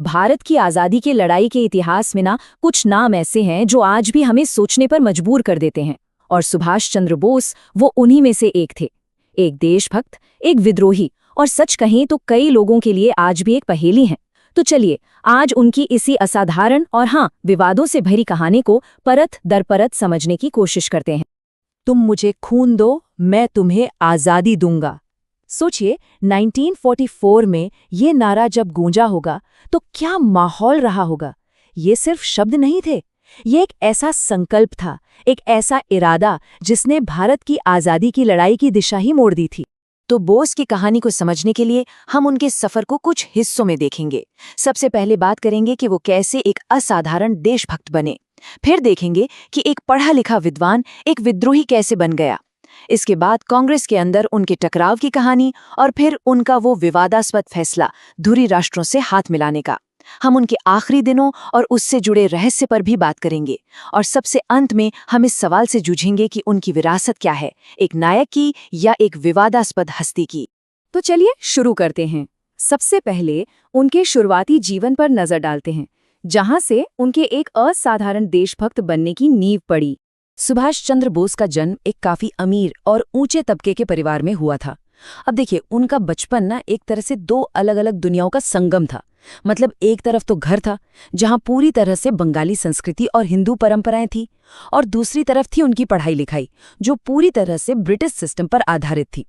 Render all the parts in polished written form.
भारत की आज़ादी की लड़ाई के इतिहास में ना कुछ नाम ऐसे हैं जो आज भी हमें सोचने पर मजबूर कर देते हैं। और सुभाष चंद्र बोस वो उन्हीं में से एक थे। एक देशभक्त, एक विद्रोही और सच कहें तो कई लोगों के लिए आज भी एक पहेली हैं। तो चलिए आज उनकी इसी असाधारण और विवादों से भरी कहानी को परत दर परत समझने की कोशिश करते हैं। तुम मुझे खून दो, मैं तुम्हें आज़ादी दूंगा। सोचिए 1944 में ये नारा जब गूंजा होगा तो क्या माहौल रहा होगा। ये सिर्फ शब्द नहीं थे, ये एक ऐसा संकल्प था, एक ऐसा इरादा जिसने भारत की आज़ादी की लड़ाई की दिशा ही मोड़ दी थी। तो बोस की कहानी को समझने के लिए हम उनके सफर को कुछ हिस्सों में देखेंगे। सबसे पहले बात करेंगे कि वो कैसे एक असाधारण देशभक्त बने। फिर देखेंगे कि एक पढ़ा लिखा विद्वान एक विद्रोही कैसे बन गया। इसके बाद कांग्रेस के अंदर उनके टकराव की कहानी और फिर उनका वो विवादास्पद फैसला धुरी राष्ट्रों से हाथ मिलाने का। हम उनके आखिरी दिनों और उससे जुड़े रहस्य पर भी बात करेंगे। और सबसे अंत में हम इस सवाल से जूझेंगे कि उनकी विरासत क्या है, एक नायक की या एक विवादास्पद हस्ती की। तो चलिए शुरू करते हैं। सबसे पहले उनके शुरुआती जीवन पर नजर डालते हैं, जहां से उनके एक असाधारण देशभक्त बनने की नींव पड़ी। सुभाष चंद्र बोस का जन्म एक काफी अमीर और ऊंचे तबके के परिवार में हुआ था। अब देखिए, उनका बचपन ना एक तरह से दो अलग अलग दुनियाओं का संगम था। मतलब एक तरफ तो घर था जहां पूरी तरह से बंगाली संस्कृति और हिंदू परंपराएं थी, और दूसरी तरफ थी उनकी पढ़ाई लिखाई जो पूरी तरह से ब्रिटिश सिस्टम पर आधारित थी।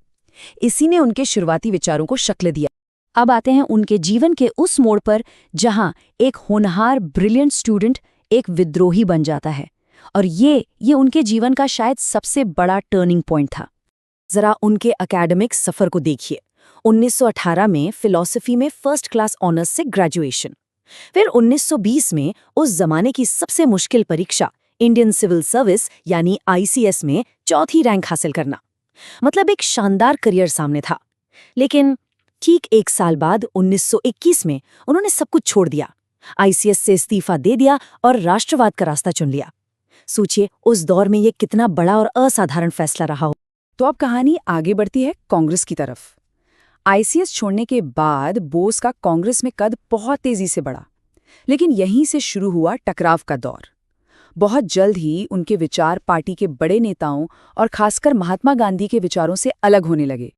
इसी ने उनके शुरुआती विचारों को शक्ल दिया। अब आते हैं उनके जीवन के उस मोड़ पर जहां एक होनहार ब्रिलियंट स्टूडेंट एक विद्रोही बन जाता है, और ये उनके जीवन का शायद सबसे बड़ा टर्निंग पॉइंट था। जरा उनके एकेडमिक सफर को देखिए। 1918 में फिलॉसफी में फर्स्ट क्लास ऑनर्स से ग्रेजुएशन, फिर 1920 में उस जमाने की सबसे मुश्किल परीक्षा इंडियन सिविल सर्विस यानी आईसीएस में चौथी रैंक हासिल करना। मतलब एक शानदार करियर सामने था। लेकिन ठीक एक साल बाद 1921 में उन्होंने सब कुछ छोड़ दिया, आईसीएस से इस्तीफा दे दिया और राष्ट्रवाद का रास्ता चुन लिया। सोचिए उस दौर में ये कितना बड़ा और असाधारण फैसला रहा हो। तो अब कहानी आगे बढ़ती है कांग्रेस की तरफ। आईसीएस छोड़ने के बाद बोस का कांग्रेस में कद बहुत तेजी से बढ़ा, लेकिन यहीं से शुरू हुआ टकराव का दौर। बहुत जल्द ही उनके विचार पार्टी के बड़े नेताओं और खासकर महात्मा गांधी के विचारों से अलग होने लगे।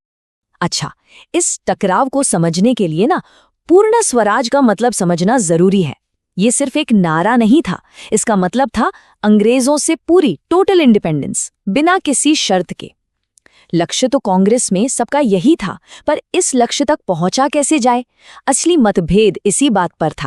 अच्छा, इस टकराव को समझने के लिए पूर्ण स्वराज का मतलब समझना जरूरी है। ये सिर्फ एक नारा नहीं था, इसका मतलब था अंग्रेजों से पूरी टोटल इंडिपेंडेंस, बिना किसी शर्त के। लक्ष्य तो कांग्रेस में सबका यही था, पर इस लक्ष्य तक पहुंचा कैसे जाए, असली मतभेद इसी बात पर था।